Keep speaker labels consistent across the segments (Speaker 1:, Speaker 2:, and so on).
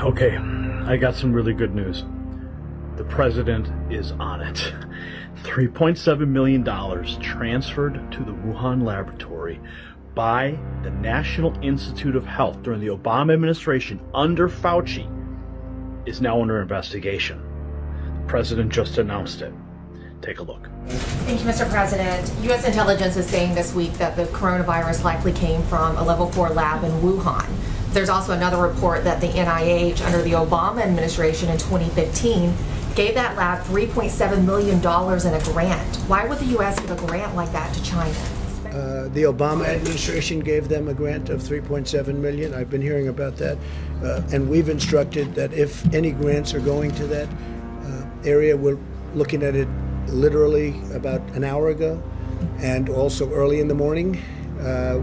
Speaker 1: Okay, I got some really good news. The president is on it. $3.7 million transferred to the Wuhan laboratory by the National Institute of Health during the Obama administration under Fauci is now under investigation. The president just announced it. Take a look.
Speaker 2: Thank you, Mr. President. U.S. intelligence is saying this week that the coronavirus likely came from a level 4 lab in Wuhan. There's also another report that the NIH, under the Obama administration in 2015, gave that lab $3.7 million in a grant. Why would the U.S. give a grant like that to China?
Speaker 3: The Obama administration gave them a grant of $3.7 million. I've been hearing about that. And we've instructed that if any grants are going to that area, we're looking at it literally about an hour ago, and also early in the morning.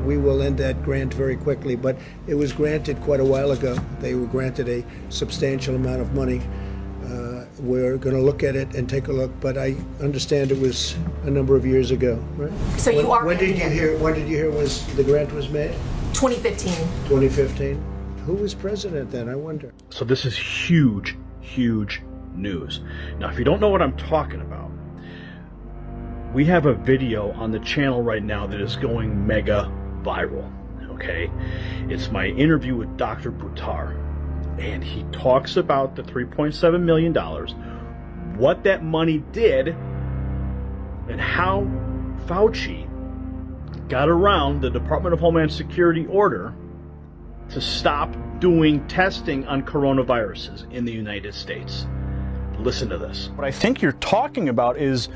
Speaker 3: We will end that grant very quickly, but it was granted quite a while ago. They were granted a substantial amount of money. We're going to look at it and take a look, but I understand it was a number of years ago, right?
Speaker 2: So you are.
Speaker 3: When did you hear was the grant was made?
Speaker 2: 2015.
Speaker 3: 2015. Who was president then? I wonder.
Speaker 1: So this is huge, huge news. Now, if you don't know what I'm talking about, we have a video on the channel right now that is going mega viral. Okay, it's my interview with Dr. Buttar. And he talks about the $3.7 million, what that money did, and how Fauci got around the Department of Homeland Security order to stop doing testing on coronaviruses in the United States. Listen to this. What I think you're talking about is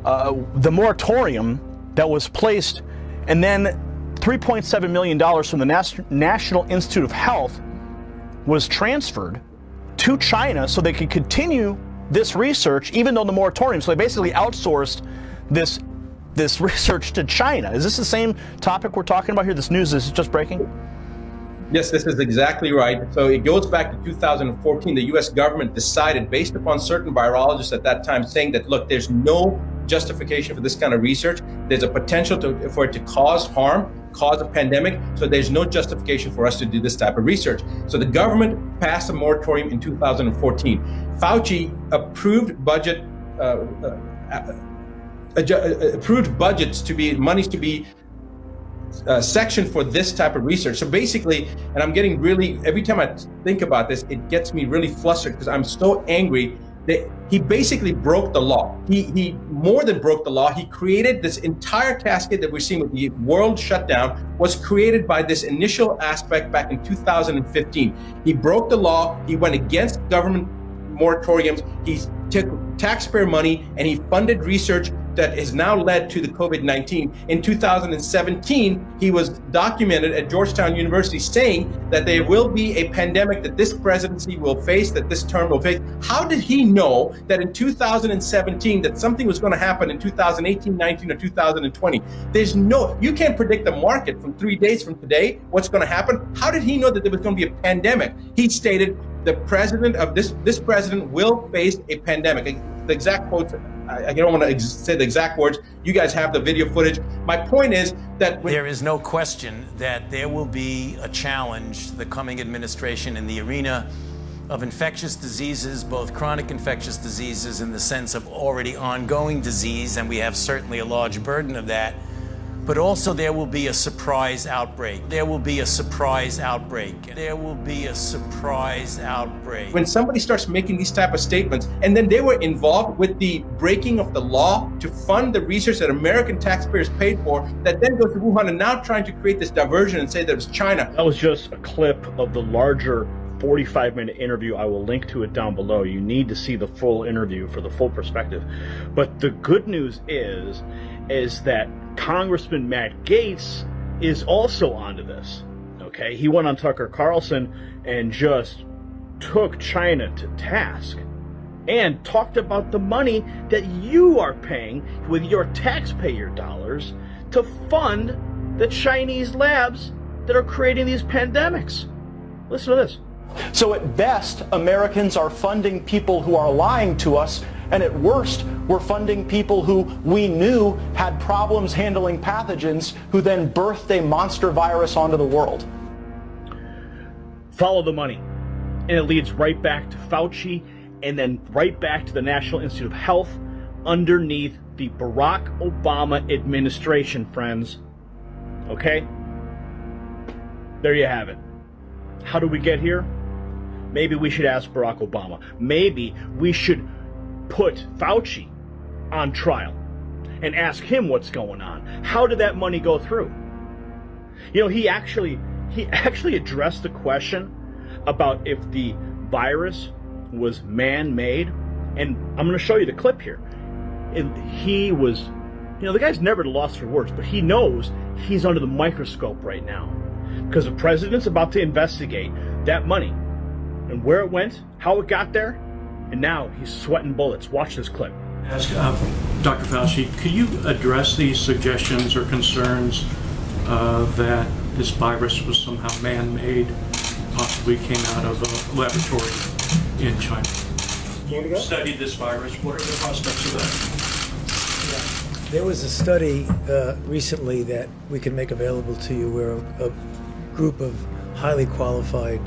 Speaker 1: the moratorium that was placed, and then $3.7 million from the National Institute of Health was transferred to China so they could continue this research, even though the moratorium. So they basically outsourced this research to China. Is this the same topic we're talking about here? This news is just breaking?
Speaker 4: Yes, this is exactly right. So it goes back to 2014. The U.S. government decided, based upon certain virologists at that time, saying that, look, there's no justification for this kind of research. There's a potential for it to cause harm, cause a pandemic. So there's no justification for us to do this type of research. So the government passed a moratorium in 2014. Fauci approved budgets to be monies to be section for this type of research. So basically, and I'm getting really, every time I think about this, it gets me really flustered because I'm so angry that he basically broke the law. He more than broke the law. He created this entire cascade that we're seeing with the world shutdown was created by this initial aspect back in 2015. He broke the law. He went against government moratoriums. He took taxpayer money and he funded research that has now led to the COVID-19. In 2017, he was documented at Georgetown University saying that there will be a pandemic that this presidency will face, that this term will face. How did he know that in 2017 that something was going to happen in 2018, 19, or 2020? You can't predict the market from 3 days from today, what's going to happen. How did he know that there was going to be a pandemic? He stated the president of this president will face a pandemic. The exact quotes, I don't want to say the exact words. You guys have the video footage. My point is that
Speaker 5: there is no question that there will be a challenge the coming administration in the arena of infectious diseases, both chronic infectious diseases in the sense of already ongoing disease, and we have certainly a large burden of that. But also there will be a surprise outbreak. There will be a surprise outbreak. There will be a surprise outbreak.
Speaker 4: When somebody starts making these type of statements, and then they were involved with the breaking of the law to fund the research that American taxpayers paid for, that then goes to Wuhan and now trying to create this diversion and say that it was China.
Speaker 1: That was just a clip of the larger 45-minute interview. I will link to it down below. You need to see the full interview for the full perspective. But the good news is that Congressman Matt Gaetz is also onto this. Okay, he went on Tucker Carlson and just took China to task and talked about the money that you are paying with your taxpayer dollars to fund the Chinese labs that are creating these pandemics. Listen to this.
Speaker 6: So at best, Americans are funding people who are lying to us, and at worst, we're funding people who we knew had problems handling pathogens, who then birthed a monster virus onto the world.
Speaker 1: Follow the money. and it leads right back to Fauci, and then right back to the National Institute of Health underneath the Barack Obama administration, friends. Okay? There you have it. How do we get here? Maybe we should ask Barack Obama. Maybe we should put Fauci on trial and ask him what's going on. How did that money go through? You know, he actually addressed the question about if the virus was man-made, and I'm going to show you the clip here. And he was, you know, the guy's never at a loss for words, but he knows he's under the microscope right now because the president's about to investigate that money and where it went, how it got there, and now he's sweating bullets. Watch this clip.
Speaker 7: Ask Dr. Fauci, could you address these suggestions or concerns that this virus was somehow man-made, possibly came out of a laboratory in China? You studied this virus. What are the prospects of that?
Speaker 3: There was a study recently that we can make available to you where a group of highly qualified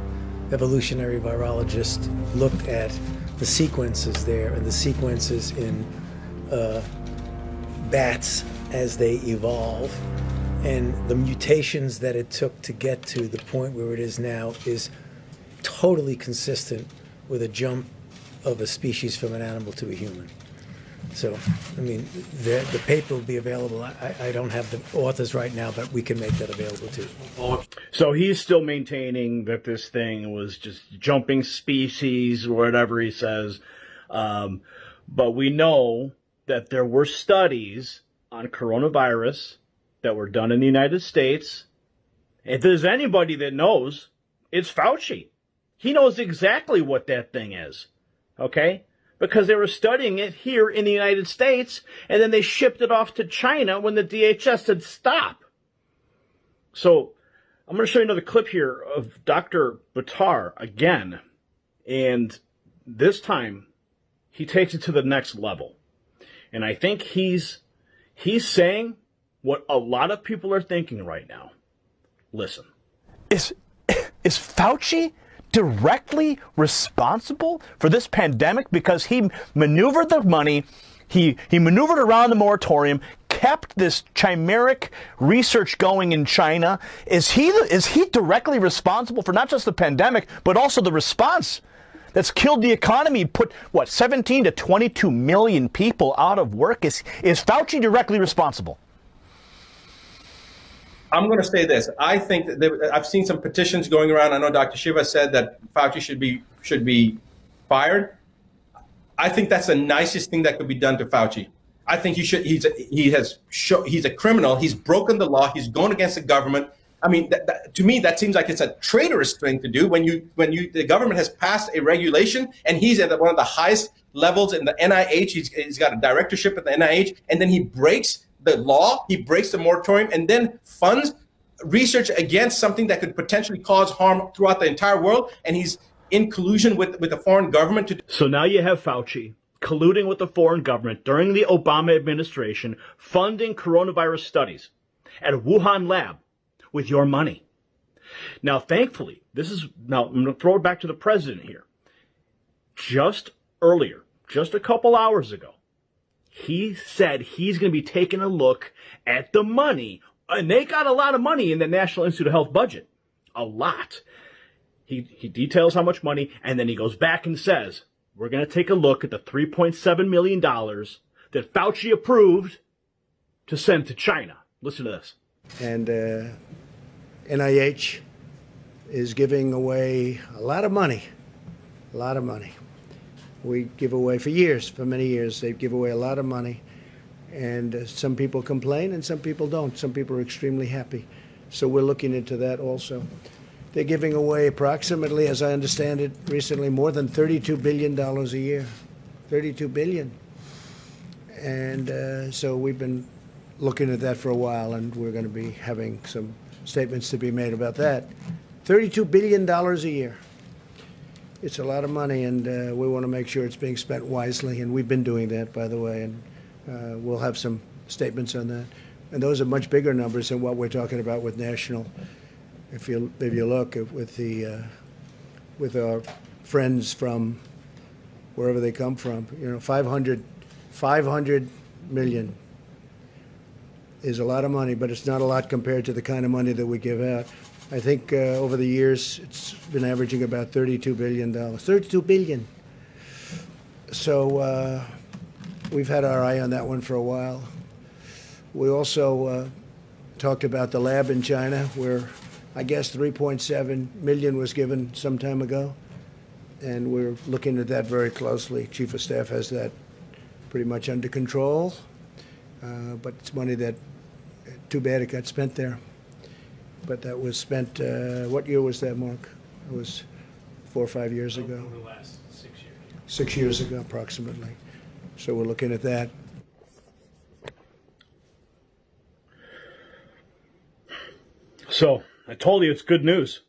Speaker 3: evolutionary virologists looked at the sequences there and the sequences in bats as they evolve, and the mutations that it took to get to the point where it is now is totally consistent with a jump of a species from an animal to a human. So, I mean, the paper will be available. I don't have the authors right now, but we can make that available too.
Speaker 1: So he's still maintaining that this thing was just jumping species, or whatever he says. But we know that there were studies on coronavirus that were done in the United States. If there's anybody that knows, it's Fauci. He knows exactly what that thing is. Okay? Because they were studying it here in the United States, and then they shipped it off to China when the DHS said stop. So I'm going to show you another clip here of Dr. Buttar again, and this time he takes it to the next level. And I think he's saying what a lot of people are thinking right now. Listen.
Speaker 6: Is Fauci directly responsible for this pandemic because he maneuvered the money, he maneuvered around the moratorium, kept this chimeric research going in China? Is he directly responsible for not just the pandemic, but also the response that's killed the economy, put, 17 to 22 million people out of work? Is Fauci directly responsible?
Speaker 4: I'm going to say this. I think that I've seen some petitions going around. I know Dr. Shiva said that Fauci should be fired. I think that's the nicest thing that could be done to Fauci. I think he should. He's a criminal. He's broken the law. He's gone against the government. I mean, to me, that seems like it's a traitorous thing to do when the government has passed a regulation and he's at one of the highest levels in the NIH. He's got a directorship at the NIH, and then he breaks the law, he breaks the moratorium, and then funds research against something that could potentially cause harm throughout the entire world, and he's in collusion with the foreign government to.
Speaker 1: So now you have Fauci colluding with the foreign government during the Obama administration, funding coronavirus studies at a Wuhan lab with your money. Now, thankfully, I'm going to throw it back to the president here. Just earlier, just a couple hours ago, he said he's going to be taking a look at the money. And they got a lot of money in the National Institute of Health budget. A lot. He details how much money, and then he goes back and says, we're going to take a look at the $3.7 million that Fauci approved to send to China. Listen to this.
Speaker 3: And NIH is giving away a lot of money. A lot of money. We give away for many years, they give away a lot of money. And some people complain and some people don't. Some people are extremely happy. So we're looking into that also. They're giving away approximately, as I understand it recently, more than $32 billion a year. $32 billion. And so we've been looking at that for a while, and we're going to be having some statements to be made about that. $32 billion a year. It's a lot of money, and we want to make sure it's being spent wisely, and we've been doing that, by the way, and we'll have some statements on that. And those are much bigger numbers than what we're talking about with national. If you look with our friends from wherever they come from. 500 million is a lot of money, but it's not a lot compared to the kind of money that we give out. I think over the years it's been averaging about $32 billion. $32 billion. So we've had our eye on that one for a while. We also talked about the lab in China, where I guess 3.7 million was given some time ago, and we're looking at that very closely. Chief of Staff has that pretty much under control, but it's money that, too bad it got spent there. But that was spent, what year was that, Mark? It was 4 or 5 years ago.
Speaker 7: Over the last 6 years.
Speaker 3: 6 years ago, approximately. So we're looking at that.
Speaker 1: So I told you it's good news.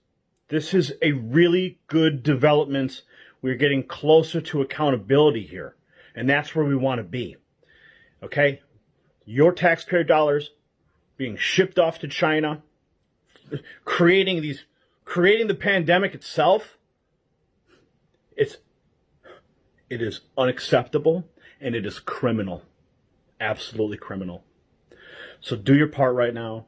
Speaker 1: This is a really good development. We're getting closer to accountability here, and that's where we want to be. Okay? Your taxpayer dollars being shipped off to China, creating the pandemic itself. It is unacceptable, and it is criminal. Absolutely criminal. So do your part right now.